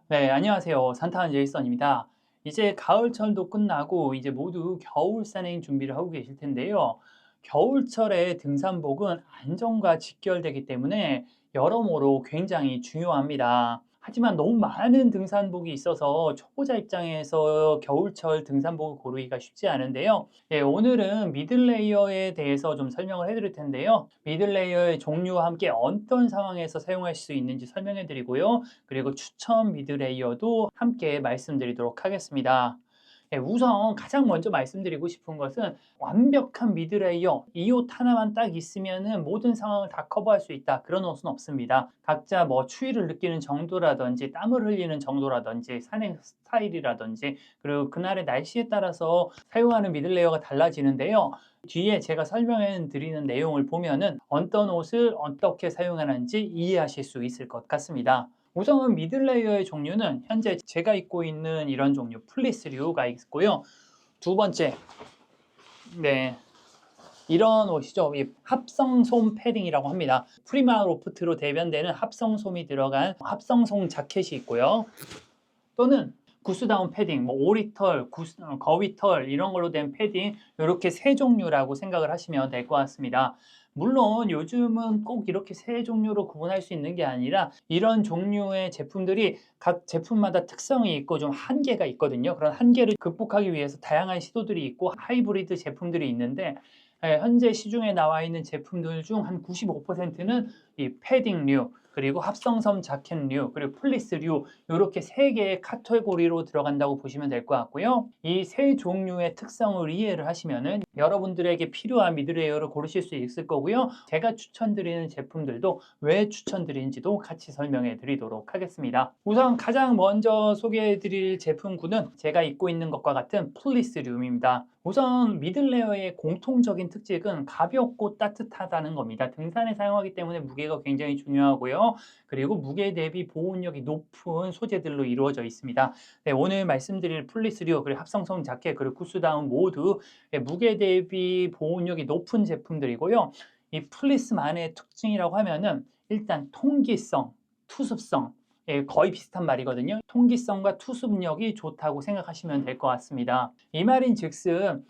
네, 안녕하세요. 산타한 제이슨입니다. 이제 가을철도 끝나고 이제 모두 겨울 산행 준비를 하고 계실 텐데요. 겨울철에 등산복은 안전과 직결되기 때문에 여러모로 굉장히 중요합니다. 하지만 너무 많은 등산복이 있어서 초보자 입장에서 겨울철 등산복을 고르기가 쉽지 않은데요. 예, 오늘은 미들레이어에 대해서 좀 설명을 해드릴 텐데요. 미들레이어의 종류와 함께 어떤 상황에서 사용할 수 있는지 설명해 드리고요. 그리고 추천 미드레이어도 함께 말씀드리도록 하겠습니다. 예, 우선 가장 먼저 말씀드리고 싶은 것은 완벽한 미드레이어, 이 옷 하나만 딱 있으면은 모든 상황을 다 커버할 수 있다. 그런 옷은 없습니다. 각자 뭐 추위를 느끼는 정도라든지 땀을 흘리는 정도라든지 산행 스타일이라든지 그리고 그날의 날씨에 따라서 사용하는 미드레이어가 달라지는데요. 뒤에 제가 설명해 드리는 내용을 보면은 어떤 옷을 어떻게 사용하는지 이해하실 수 있을 것 같습니다. 우선 미들레이어의 종류는 현재 제가 입고 있는 이런 종류 플리스류가 있고요. 두 번째, 네, 이런 옷이죠. 이 합성솜 패딩이라고 합니다. 프리마로프트로 대변되는 합성솜이 들어간 합성솜 자켓이 있고요. 또는 구스다운 패딩, 뭐 오리털, 거위털 이런 걸로 된 패딩 이렇게 세 종류라고 생각을 하시면 될 것 같습니다. 물론 요즘은 꼭 이렇게 세 종류로 구분할 수 있는 게 아니라 이런 종류의 제품들이 각 제품마다 특성이 있고 좀 한계가 있거든요. 그런 한계를 극복하기 위해서 다양한 시도들이 있고 하이브리드 제품들이 있는데 현재 시중에 나와 있는 제품들 중 한 95%는 이 패딩류, 그리고 합성섬 자켓류, 그리고 플리스류 이렇게 세 개의 카테고리로 들어간다고 보시면 될 것 같고요. 이 세 종류의 특성을 이해를 하시면은 여러분들에게 필요한 미드레이어를 고르실 수 있을 거고요. 제가 추천드리는 제품들도 왜 추천드리는지도 같이 설명해 드리도록 하겠습니다. 우선 가장 먼저 소개해 드릴 제품군은 제가 입고 있는 것과 같은 플리스류입니다. 우선 미들레어의 공통적인 특징은 가볍고 따뜻하다는 겁니다. 등산에 사용하기 때문에 무게가 굉장히 중요하고요. 그리고 무게 대비 보온력이 높은 소재들로 이루어져 있습니다. 네, 오늘 말씀드릴 플리스류, 그리고 합성성 자켓, 그리고 구스다운 모두 무게 대비 보온력이 높은 제품들이고요. 이 플리스만의 특징이라고 하면은 일단 통기성, 투습성, 예, 거의 비슷한 말이거든요. 통기성과 투습력이 좋다고 생각하시면 될 것 같습니다. 이 말인 즉슨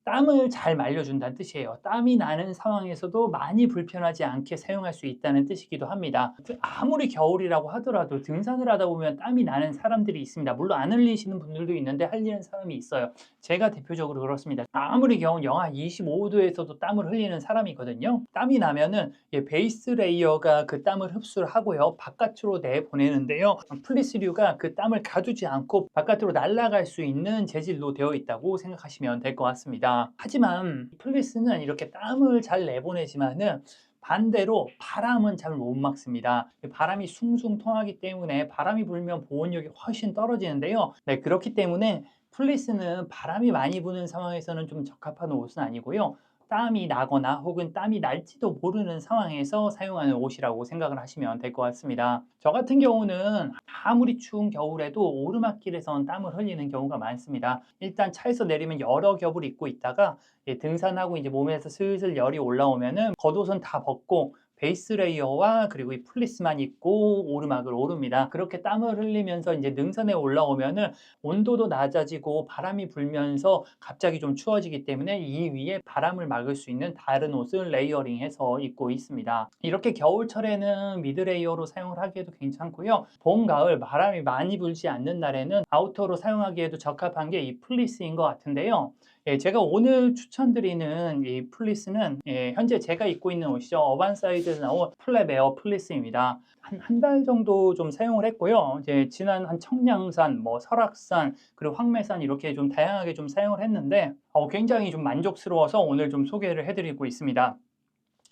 땀을 잘 말려준다는 뜻이에요. 땀이 나는 상황에서도 많이 불편하지 않게 사용할 수 있다는 뜻이기도 합니다. 아무리 겨울이라고 하더라도 등산을 하다 보면 땀이 나는 사람들이 있습니다. 물론 안 흘리시는 분들도 있는데 흘리는 사람이 있어요. 제가 대표적으로 그렇습니다. 아무리 겨운 영하 25도에서도 땀을 흘리는 사람이거든요. 땀이 나면은 베이스 레이어가 그 땀을 흡수를 하고요. 바깥으로 내보내는데요. 플리스류가 그 땀을 가두지 않고 바깥으로 날아갈 수 있는 재질로 되어 있다고 생각하시면 될 것 같습니다. 하지만 플리스는 이렇게 땀을 잘 내보내지만은 반대로 바람은 잘 못 막습니다. 바람이 숭숭 통하기 때문에 바람이 불면 보온력이 훨씬 떨어지는데요. 네, 그렇기 때문에 플리스는 바람이 많이 부는 상황에서는 좀 적합한 옷은 아니고요. 땀이 나거나 혹은 땀이 날지도 모르는 상황에서 사용하는 옷이라고 생각을 하시면 될 것 같습니다. 저 같은 경우는 아무리 추운 겨울에도 오르막길에선 땀을 흘리는 경우가 많습니다. 일단 차에서 내리면 여러 겹을 입고 있다가 등산하고 이제 몸에서 슬슬 열이 올라오면은 겉옷은 다 벗고 베이스 레이어와 그리고 이 플리스만 입고 오르막을 오릅니다. 그렇게 땀을 흘리면서 이제 능선에 올라오면은 온도도 낮아지고 바람이 불면서 갑자기 좀 추워지기 때문에 이 위에 바람을 막을 수 있는 다른 옷을 레이어링해서 입고 있습니다. 이렇게 겨울철에는 미드 레이어로 사용을 하기에도 괜찮고요. 봄, 가을 바람이 많이 불지 않는 날에는 아우터로 사용하기에도 적합한 게 이 플리스인 것 같은데요. 예, 제가 오늘 추천드리는 이 플리스는 현재 제가 입고 있는 옷이죠. 어반사이드에서 나온 플랩에어 플리스입니다. 한 달 정도 좀 사용을 했고요. 이제 지난 한 청량산, 뭐 설악산, 그리고 황매산 이렇게 좀 다양하게 좀 사용을 했는데 굉장히 좀 만족스러워서 오늘 좀 소개를 해드리고 있습니다.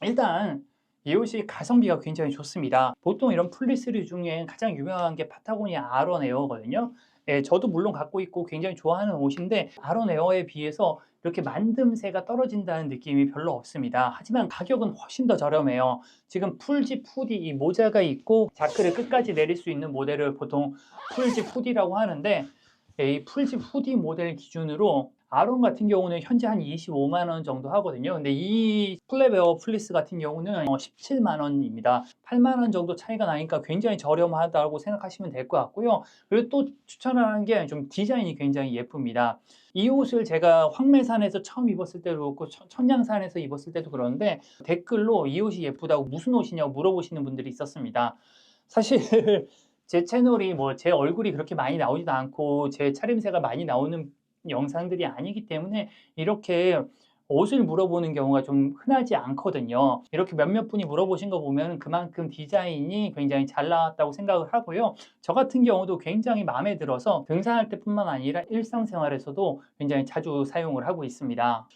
일단 이 옷이 가성비가 굉장히 좋습니다. 보통 이런 플리스류 중에 가장 유명한 게 파타고니아 아론 에어거든요. 예, 저도 물론 갖고 있고 굉장히 좋아하는 옷인데 아론 에어에 비해서 이렇게 만듦새가 떨어진다는 느낌이 별로 없습니다. 하지만 가격은 훨씬 더 저렴해요. 지금 풀집 후디 이 모자가 있고 자크를 끝까지 내릴 수 있는 모델을 보통 풀집 후디라고 하는데 이 풀집 후디 모델 기준으로 아론 같은 경우는 현재 한 25만 원 정도 하거든요. 근데 이 플랫웨어 플리스 같은 경우는 17만 원입니다. 8만 원 정도 차이가 나니까 굉장히 저렴하다고 생각하시면 될 것 같고요. 그리고 또 추천하는 게 좀 디자인이 굉장히 예쁩니다. 이 옷을 제가 황매산에서 처음 입었을 때도 그렇고 천냥산에서 입었을 때도 그런데 댓글로 이 옷이 예쁘다고 무슨 옷이냐고 물어보시는 분들이 있었습니다. 사실 제 채널이 뭐 제 얼굴이 그렇게 많이 나오지도 않고 제 차림새가 많이 나오는 영상들이 아니기 때문에 이렇게 옷을 물어보는 경우가 좀 흔하지 않거든요. 이렇게 몇몇 분이 물어보신 거 보면 그만큼 디자인이 굉장히 잘 나왔다고 생각을 하고요. 저 같은 경우도 굉장히 마음에 들어서 등산할 때뿐만 아니라 일상생활에서도 굉장히 자주 사용을 하고 있습니다.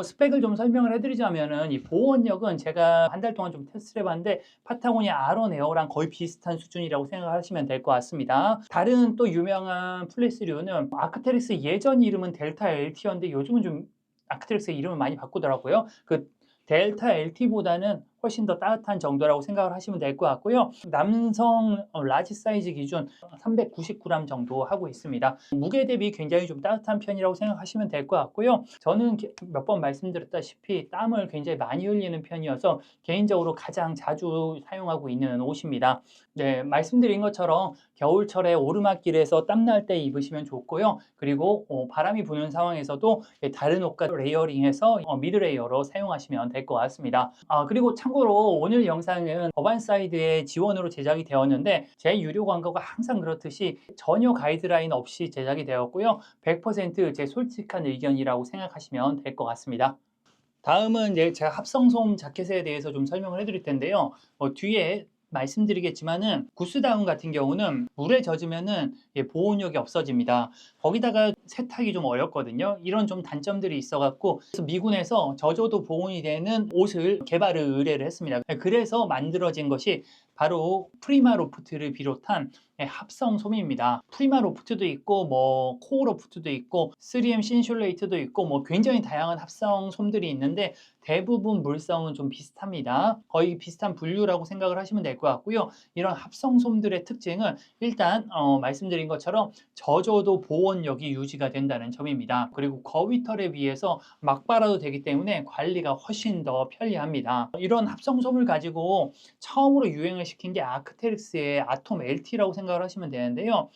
스펙을 좀 설명을 해드리자면은 이 보온력은 제가 한 달 동안 좀 테스트를 해봤는데 파타고니아 아론 에어랑 거의 비슷한 수준이라고 생각하시면 될 것 같습니다. 다른 또 유명한 플리스류는 아크테릭스 예전 이름은 델타 LT였는데 요즘은 좀 아크테릭스 이름을 많이 바꾸더라고요. 그 델타 LT보다는 훨씬 더 따뜻한 정도라고 생각을 하시면 될 것 같고요. 남성 라지 사이즈 기준 399g 정도 하고 있습니다. 무게 대비 굉장히 좀 따뜻한 편이라고 생각하시면 될 것 같고요. 저는 몇 번 말씀드렸다시피 땀을 굉장히 많이 흘리는 편이어서 개인적으로 가장 자주 사용하고 있는 옷입니다. 네, 말씀드린 것처럼 겨울철에 오르막길에서 땀날 때 입으시면 좋고요. 그리고 바람이 부는 상황에서도 다른 옷과 레이어링해서 미드 레이어로 사용하시면 될 것 같습니다. 그리고 참고로 오늘 영상은 어반사이드의 지원으로 제작이 되었는데 제 유료 광고가 항상 그렇듯이 전혀 가이드라인 없이 제작이 되었고요. 100% 제 솔직한 의견이라고 생각하시면 될 것 같습니다. 다음은 이제 제가 합성솜 자켓에 대해서 좀 설명을 해드릴 텐데요. 뒤에 말씀드리겠지만은 구스다운 같은 경우는 물에 젖으면은 보온력이 없어집니다. 거기다가 세탁이 좀 어렵거든요. 이런 좀 단점들이 있어갖고 그래서 미군에서 젖어도 보온이 되는 옷을 개발을 의뢰를 했습니다. 그래서 만들어진 것이 바로 프리마 로프트를 비롯한 합성 솜입니다. 프리마 로프트도 있고 뭐 코어 로프트도 있고 3M 신슐레이트도 있고 뭐 굉장히 다양한 합성 솜들이 있는데 대부분 물성은 좀 비슷합니다. 거의 비슷한 분류라고 생각을 하시면 될 것 같고요. 이런 합성 솜들의 특징은 일단 말씀드린 것처럼 젖어도 보온력이 유지가 된다는 점입니다. 그리고 거위털에 비해서 막 빨아도 되기 때문에 관리가 훨씬 더 편리합니다. 이런 합성 솜을 가지고 처음으로 유행을 시킨 게 아크테릭스의 아톰 LT라고 생각을 하시면 되는데요.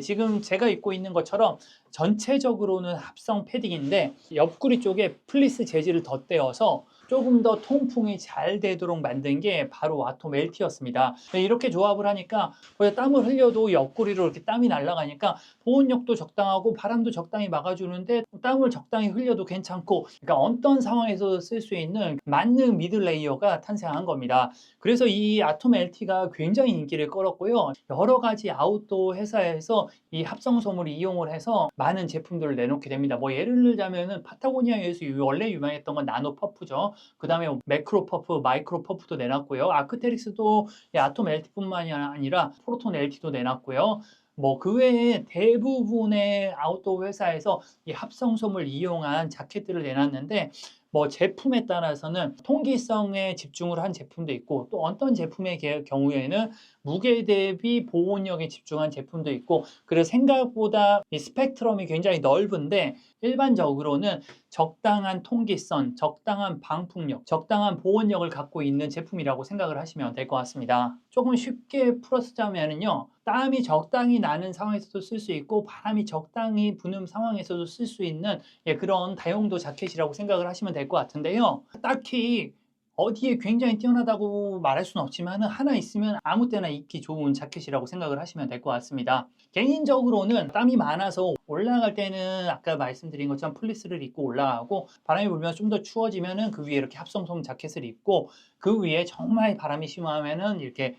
지금 제가 입고 있는 것처럼 전체적으로는 합성 패딩인데 옆구리 쪽에 플리스 재질을 덧대어서 조금 더 통풍이 잘 되도록 만든 게 바로 아톰 LT였습니다. 이렇게 조합을 하니까 땀을 흘려도 옆구리로 이렇게 땀이 날아가니까 보온력도 적당하고 바람도 적당히 막아주는데 땀을 적당히 흘려도 괜찮고 그러니까 어떤 상황에서 쓸 수 있는 맞는 미드 레이어가 탄생한 겁니다. 그래서 이 아톰 LT가 굉장히 인기를 끌었고요. 여러 가지 아웃도어 회사에서 이 합성솜을 이용을 해서 많은 제품들을 내놓게 됩니다. 뭐 예를 들자면은 파타고니아에서 원래 유명했던 건 나노 퍼프죠. 그 다음에 매크로 퍼프, 마이크로 퍼프도 내놨고요. 아크테릭스도 아톰 LT뿐만이 아니라 프로톤 LT도 내놨고요. 뭐 그 외에 대부분의 아웃도어 회사에서 이 합성솜을 이용한 자켓들을 내놨는데 뭐 제품에 따라서는 통기성에 집중을 한 제품도 있고 또 어떤 제품의 경우에는 무게 대비 보온력에 집중한 제품도 있고 그래서 생각보다 이 스펙트럼이 굉장히 넓은데 일반적으로는 적당한 통기성, 적당한 방풍력, 적당한 보온력을 갖고 있는 제품이라고 생각을 하시면 될 것 같습니다. 조금 쉽게 풀어쓰자면요. 땀이 적당히 나는 상황에서도 쓸 수 있고 바람이 적당히 부는 상황에서도 쓸 수 있는 그런 다용도 자켓이라고 생각을 하시면 될 것 같은데요. 딱히 어디에 굉장히 뛰어나다고 말할 수는 없지만 하나 있으면 아무 때나 입기 좋은 자켓이라고 생각을 하시면 될 것 같습니다. 개인적으로는 땀이 많아서 올라갈 때는 아까 말씀드린 것처럼 플리스를 입고 올라가고 바람이 불면 좀 더 추워지면 그 위에 이렇게 합성솜 자켓을 입고 그 위에 정말 바람이 심하면 이렇게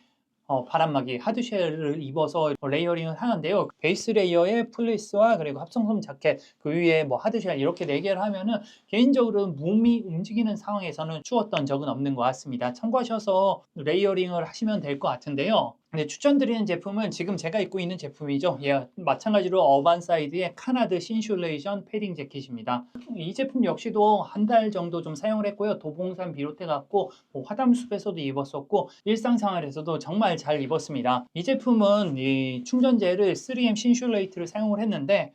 바람막이 하드쉘을 입어서 레이어링을 하는데요. 베이스 레이어에 플리스와 그리고 합성솜 자켓 그 위에 뭐 하드쉘 이렇게 4개를 하면은 개인적으로 몸이 움직이는 상황에서는 추웠던 적은 없는 것 같습니다. 참고하셔서 레이어링을 하시면 될 것 같은데요. 근데 추천드리는 제품은 지금 제가 입고 있는 제품이죠. 마찬가지로 어반사이드의 카나드 신슐레이션 패딩 재킷입니다. 이 제품 역시도 한 달 정도 좀 사용을 했고요. 도봉산 비롯해 갖고 화담숲에서도 입었었고 일상생활에서도 정말 잘 입었습니다. 이 제품은 이 충전재를 3M 신슐레이트를 사용을 했는데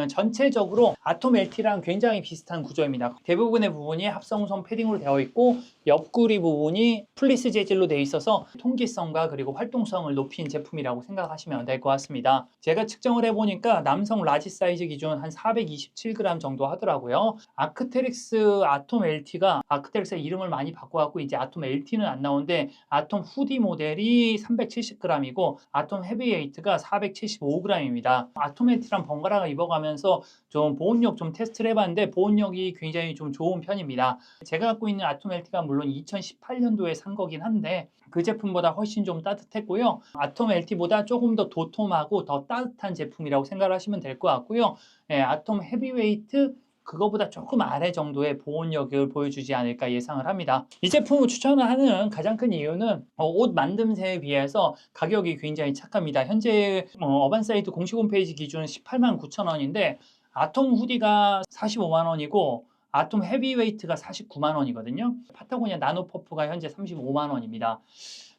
전체적으로 아톰 LT랑 굉장히 비슷한 구조입니다. 대부분의 부분이 합성성 패딩으로 되어 있고 옆구리 부분이 플리스 재질로 되어 있어서 통기성과 그리고 활동성을 높인 제품이라고 생각하시면 될 것 같습니다. 제가 측정을 해보니까 남성 라지 사이즈 기준 한 427g 정도 하더라고요. 아크테릭스 아톰 LT가 아크테릭스 이름을 많이 바꿔갖고 이제 아톰 LT는 안 나오는데 아톰 후디 모델이 370g이고 아톰 헤비웨이트가 475g입니다. 아톰 LT랑 번갈아가 입어가면서 좀 보온력 좀 테스트를 해봤는데 보온력이 굉장히 좀 좋은 편입니다. 제가 갖고 있는 아톰 LT가 물론 2018년도에 산 거긴 한데 그 제품보다 훨씬 좀 따뜻했고요. 아톰 LT보다 조금 더 도톰하고 더 따뜻한 제품이라고 생각하시면 될 것 같고요. 아톰 헤비웨이트 그거보다 조금 아래 정도의 보온력을 보여주지 않을까 예상을 합니다. 이 제품을 추천을 하는 가장 큰 이유는 옷 만듦새에 비해서 가격이 굉장히 착합니다. 현재 어반사이트 공식 홈페이지 기준 189,000원인데 아톰 후디가 45만 원이고 아톰 헤비웨이트가 49만 원이거든요. 파타고니아 나노퍼프가 현재 35만 원입니다.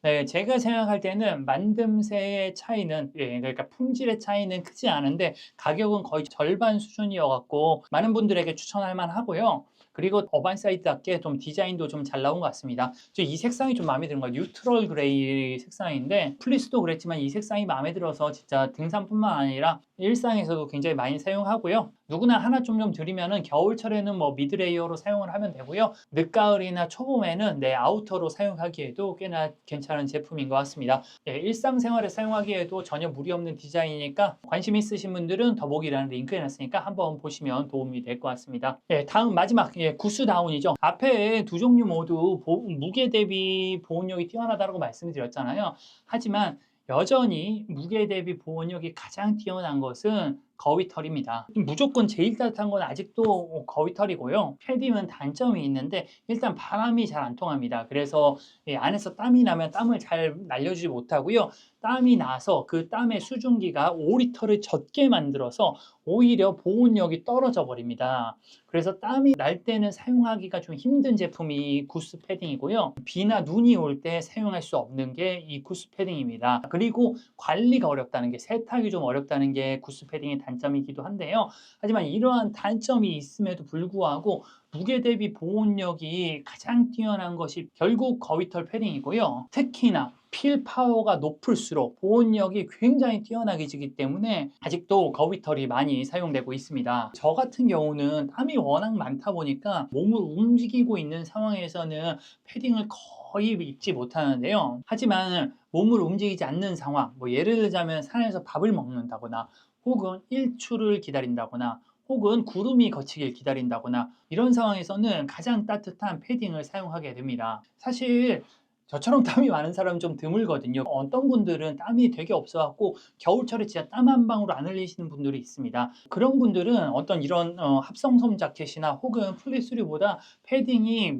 네, 제가 생각할 때는 만듦새의 차이는 그러니까 품질의 차이는 크지 않은데 가격은 거의 절반 수준이어갖고 많은 분들에게 추천할 만하고요. 그리고 어반사이트답게 좀 디자인도 좀 잘 나온 것 같습니다. 이 색상이 좀 마음에 드는 거예요. 뉴트럴 그레이 색상인데 플리스도 그랬지만 이 색상이 마음에 들어서 진짜 등산뿐만 아니라 일상에서도 굉장히 많이 사용하고요. 누구나 하나 좀 드리면은 겨울철에는 뭐 미드레이어로 사용을 하면 되고요. 늦가을이나 초봄에는 아우터로 사용하기에도 꽤나 괜찮은 제품인 것 같습니다. 일상생활에 사용하기에도 전혀 무리 없는 디자인이니까 관심 있으신 분들은 더보기라는 링크 해놨으니까 한번 보시면 도움이 될 것 같습니다. 다음 마지막 구스다운이죠. 앞에 두 종류 모두 무게 대비 보온력이 뛰어나다고 말씀을 드렸잖아요. 하지만 여전히 무게 대비 보온력이 가장 뛰어난 것은 거위털입니다. 무조건 제일 따뜻한 건 아직도 거위털이고요. 패딩은 단점이 있는데 일단 바람이 잘 안 통합니다. 그래서 안에서 땀이 나면 땀을 잘 날려주지 못하고요. 땀이 나서 그 땀의 수증기가 오리털을 젖게 만들어서 오히려 보온력이 떨어져 버립니다. 그래서 땀이 날 때는 사용하기가 좀 힘든 제품이 구스 패딩이고요. 비나 눈이 올 때 사용할 수 없는 게 이 구스 패딩입니다. 그리고 관리가 어렵다는 게 세탁이 좀 어렵다는 게 구스 패딩의 단점이기도 한데요. 하지만 이러한 단점이 있음에도 불구하고 무게 대비 보온력이 가장 뛰어난 것이 결국 거위털 패딩이고요. 특히나 필 파워가 높을수록 보온력이 굉장히 뛰어나게 지기 때문에 아직도 거위털이 많이 사용되고 있습니다. 저 같은 경우는 땀이 워낙 많다 보니까 몸을 움직이고 있는 상황에서는 패딩을 거의 입지 못하는데요. 하지만 몸을 움직이지 않는 상황, 예를 들자면 산에서 밥을 먹는다거나 혹은 일출을 기다린다거나 혹은 구름이 걷히길 기다린다거나 이런 상황에서는 가장 따뜻한 패딩을 사용하게 됩니다. 사실 저처럼 땀이 많은 사람은 좀 드물거든요. 어떤 분들은 땀이 되게 없어갖고 겨울철에 진짜 땀 한 방울 안 흘리시는 분들이 있습니다. 그런 분들은 어떤 이런 합성솜 자켓이나 혹은 플리스류보다 패딩이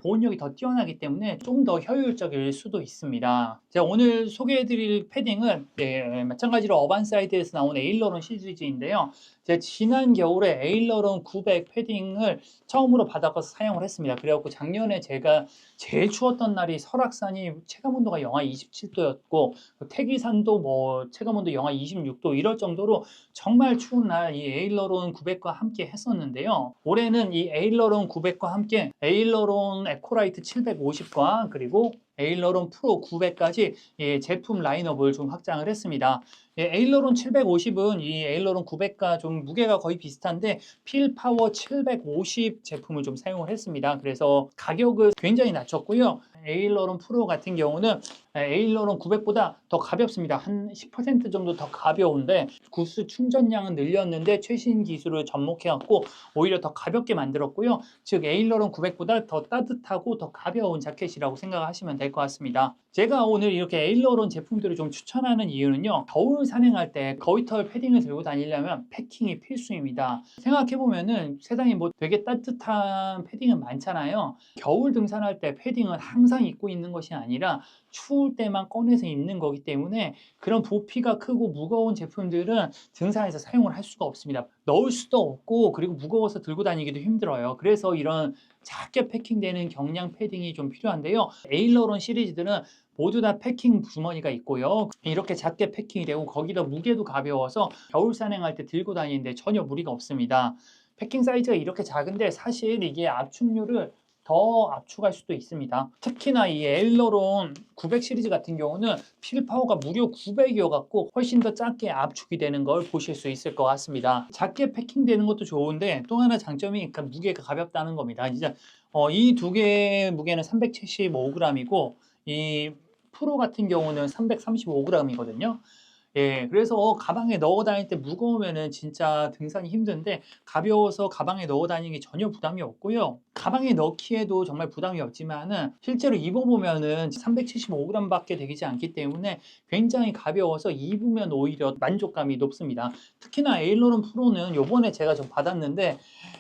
보온력이 더 뛰어나기 때문에 좀 더 효율적일 수도 있습니다. 제가 오늘 소개해드릴 패딩은 마찬가지로 어반사이드에서 나온 에일러론 시리즈인데요. 제가 지난 겨울에 에일러론 900 패딩을 처음으로 받아서 사용을 했습니다. 그래갖고 작년에 제가 제일 추웠던 날이 설악산이 체감온도가 영하 27도였고 태기산도 체감온도 영하 26도 이럴 정도로 정말 추운 날 이 에일러론 900과 함께 했었는데요. 올해는 이 에일러론 900과 함께 에일러론 에코라이트 750과 그리고 에일러론 프로 900까지 제품 라인업을 좀 확장을 했습니다. 에일러론 750은 이 에일러론 900과 좀 무게가 거의 비슷한데 필 파워 750 제품을 좀 사용을 했습니다. 그래서 가격을 굉장히 낮췄고요. 에일러론 프로 같은 경우는 에일러론 900보다 더 가볍습니다. 한 10% 정도 더 가벼운데 구스 충전량은 늘렸는데 최신 기술을 접목해갖고 오히려 더 가볍게 만들었고요. 즉 에일러론 900보다 더 따뜻하고 더 가벼운 자켓이라고 생각하시면 될 것 같습니다. 제가 오늘 이렇게 에일러론 제품들을 좀 추천하는 이유는요. 겨울 산행할 때 거위털 패딩을 들고 다니려면 패킹이 필수입니다. 생각해보면은 세상에 되게 따뜻한 패딩은 많잖아요. 겨울 등산할 때 패딩은 항상 입고 있는 것이 아니라 추울 때만 꺼내서 입는 거기 때문에 그런 부피가 크고 무거운 제품들은 등산에서 사용을 할 수가 없습니다. 넣을 수도 없고 그리고 무거워서 들고 다니기도 힘들어요. 그래서 이런 작게 패킹되는 경량 패딩이 좀 필요한데요. 에일러론 시리즈들은 모두 다 패킹 주머니가 있고요. 이렇게 작게 패킹이 되고 거기다 무게도 가벼워서 겨울 산행할 때 들고 다니는데 전혀 무리가 없습니다. 패킹 사이즈가 이렇게 작은데 사실 이게 압축률을 더 압축할 수도 있습니다. 특히나 이 에일러론 900 시리즈 같은 경우는 필파워가 무려 900이어 갖고 훨씬 더 작게 압축이 되는 걸 보실 수 있을 것 같습니다. 작게 패킹되는 것도 좋은데 또 하나 장점이 무게가 가볍다는 겁니다. 진짜 이 두 개의 무게는 375g이고 이 프로 같은 경우는 335g이거든요. 예, 그래서 가방에 넣어 다닐 때 무거우면은 진짜 등산이 힘든데 가벼워서 가방에 넣어 다니기 전혀 부담이 없고요. 가방에 넣기에도 정말 부담이 없지만은 실제로 입어보면은 375g 밖에 되지 않기 때문에 굉장히 가벼워서 입으면 오히려 만족감이 높습니다. 특히나 에일러론 프로는 요번에 제가 좀 받았는데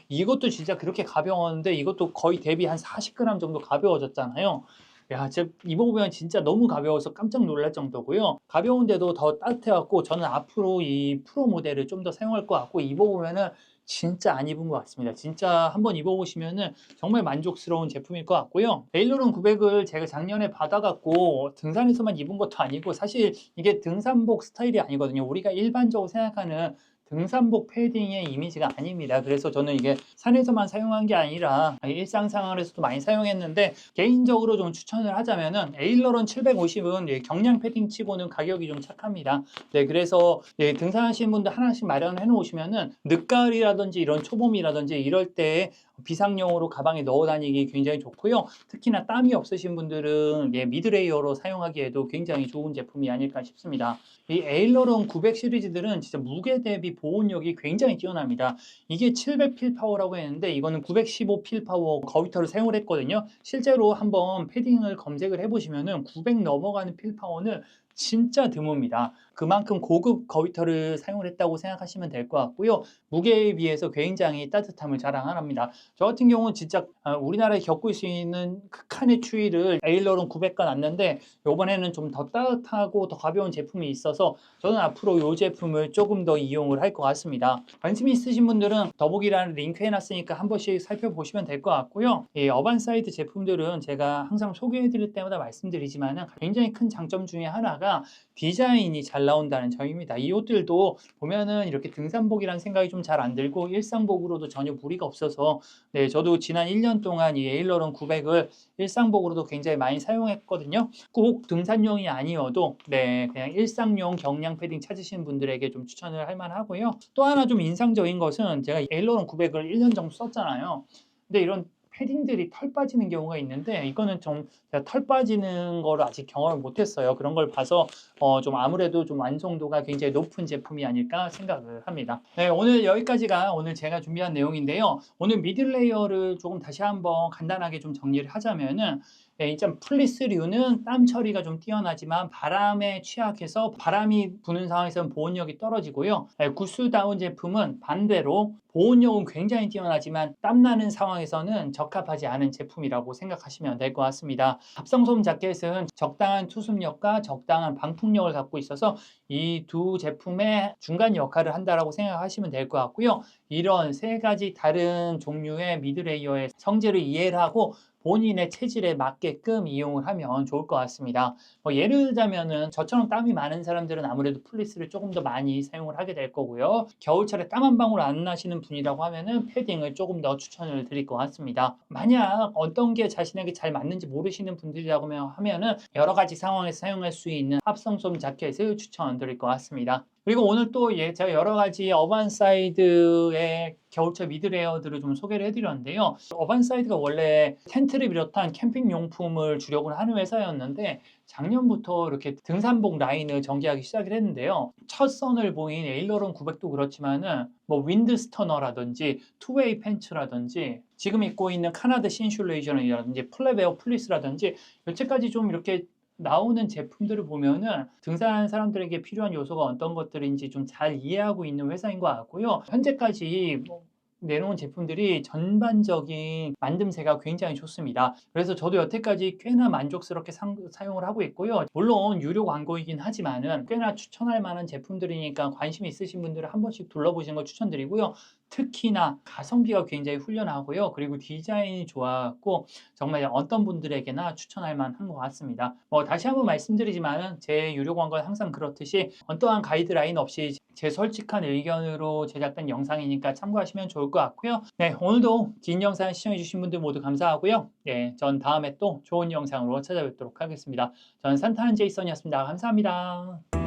이것도 진짜 그렇게 가벼웠는데 이것도 거의 대비 한 40g 정도 가벼워졌잖아요. 야, 진짜 입어보면 진짜 너무 가벼워서 깜짝 놀랄 정도고요. 가벼운데도 더 따뜻해갖고 저는 앞으로 이 프로 모델을 좀 더 사용할 것 같고 입어보면은 진짜 안 입은 것 같습니다. 진짜 한번 입어보시면은 정말 만족스러운 제품일 것 같고요. 에일러론 900을 제가 작년에 받아갖고 등산에서만 입은 것도 아니고 사실 이게 등산복 스타일이 아니거든요. 우리가 일반적으로 생각하는 등산복 패딩의 이미지가 아닙니다. 그래서 저는 이게 산에서만 사용한 게 아니라 일상생활에서도 많이 사용했는데 개인적으로 좀 추천을 하자면은 에일러론 750은 경량 패딩 치고는 가격이 좀 착합니다. 네, 그래서 등산하시는 분들 하나씩 마련해 놓으시면은 늦가을이라든지 이런 초봄이라든지 이럴 때 비상용으로 가방에 넣어 다니기 굉장히 좋고요. 특히나 땀이 없으신 분들은 미드레이어로 사용하기에도 굉장히 좋은 제품이 아닐까 싶습니다. 이 에일러론 900 시리즈들은 진짜 무게 대비 보온력이 굉장히 뛰어납니다. 이게 700 필파워라고 했는데 이거는 915 필파워 거위터를 사용을 했거든요. 실제로 한번 패딩을 검색을 해보시면은 900 넘어가는 필파워는 진짜 드뭅니다. 그만큼 고급 거위터를 사용을 했다고 생각하시면 될 것 같고요. 무게에 비해서 굉장히 따뜻함을 자랑합니다. 저 같은 경우는 진짜 우리나라에 겪을 수 있는 극한의 추위를 에일러론 900과 놨는데 이번에는 좀 더 따뜻하고 더 가벼운 제품이 있어서 저는 앞으로 이 제품을 조금 더 이용을 할 것 같습니다. 관심이 있으신 분들은 더보기란에 링크 해놨으니까 한 번씩 살펴보시면 될 것 같고요. 이 어반사이드 제품들은 제가 항상 소개해드릴 때마다 말씀드리지만 굉장히 큰 장점 중에 하나가 디자인이 잘 나온다는 점입니다. 이 옷들도 보면은 이렇게 등산복이라는 생각이 좀 잘 안 들고 일상복으로도 전혀 무리가 없어서 네, 저도 지난 1년 동안 이 에일러론 900을 일상복으로도 굉장히 많이 사용했거든요. 꼭 등산용이 아니어도 네, 그냥 일상용 경량 패딩 찾으시는 분들에게 좀 추천을 할 만하고요. 또 하나 좀 인상적인 것은 제가 에일러론 900을 1년 정도 썼잖아요. 근데 이런 패딩들이 털 빠지는 경우가 있는데 이거는 좀 제가 털 빠지는 거를 아직 경험을 못했어요. 그런 걸 봐서 좀 아무래도 좀 완성도가 굉장히 높은 제품이 아닐까 생각을 합니다. 네, 오늘 여기까지가 오늘 제가 준비한 내용인데요. 오늘 미들 레이어를 조금 다시 한번 간단하게 좀 정리를 하자면은 일단 플리스류는 땀 처리가 좀 뛰어나지만 바람에 취약해서 바람이 부는 상황에서는 보온력이 떨어지고요. 구스다운 제품은 반대로 보온력은 굉장히 뛰어나지만 땀나는 상황에서는 적합하지 않은 제품이라고 생각하시면 될 것 같습니다. 합성솜 자켓은 적당한 투습력과 적당한 방풍력을 갖고 있어서 이 두 제품의 중간 역할을 한다고 생각하시면 될 것 같고요. 이런 세 가지 다른 종류의 미드레이어의 성질을 이해를 하고 본인의 체질에 맞게끔 이용을 하면 좋을 것 같습니다. 예를 들자면은 저처럼 땀이 많은 사람들은 아무래도 플리스를 조금 더 많이 사용을 하게 될 거고요. 겨울철에 땀 한 방울 안 나시는 분이라고 하면은 패딩을 조금 더 추천을 드릴 것 같습니다. 만약 어떤 게 자신에게 잘 맞는지 모르시는 분들이라고 하면은 여러 가지 상황에서 사용할 수 있는 합성솜 자켓을 추천드릴 것 같습니다. 그리고 오늘 또 제가 여러 가지 어반사이드의 겨울철 미드레이어들을 좀 소개를 해드렸는데요. 어반사이드가 원래 텐트를 비롯한 캠핑 용품을 주력을 하는 회사였는데 작년부터 이렇게 등산복 라인을 전개하기 시작을 했는데요. 첫 선을 보인 에일러론 900도 그렇지만은 윈드스터너라든지 투웨이 팬츠라든지 지금 입고 있는 카나다 신슐레이션이라든지 플랫웨어 플리스라든지 여태까지 좀 이렇게 나오는 제품들을 보면은 등산 사람들에게 필요한 요소가 어떤 것들인지 좀 잘 이해하고 있는 회사인 것 같고요. 현재까지 내놓은 제품들이 전반적인 만듦새가 굉장히 좋습니다. 그래서 저도 여태까지 꽤나 만족스럽게 사용을 하고 있고요. 물론 유료 광고이긴 하지만은 꽤나 추천할 만한 제품들이니까 관심 있으신 분들은 한 번씩 둘러보시는 걸 추천드리고요. 특히나 가성비가 굉장히 훌륭하고요. 그리고 디자인이 좋았고 정말 어떤 분들에게나 추천할 만한 것 같습니다. 다시 한번 말씀드리지만은 제 유료 광고는 항상 그렇듯이 어떠한 가이드라인 없이 제 솔직한 의견으로 제작된 영상이니까 참고하시면 좋을 것 같고요. 네, 오늘도 긴 영상 시청해주신 분들 모두 감사하고요. 네, 전 다음에 또 좋은 영상으로 찾아뵙도록 하겠습니다. 저는 산타는 제이슨이었습니다. 감사합니다.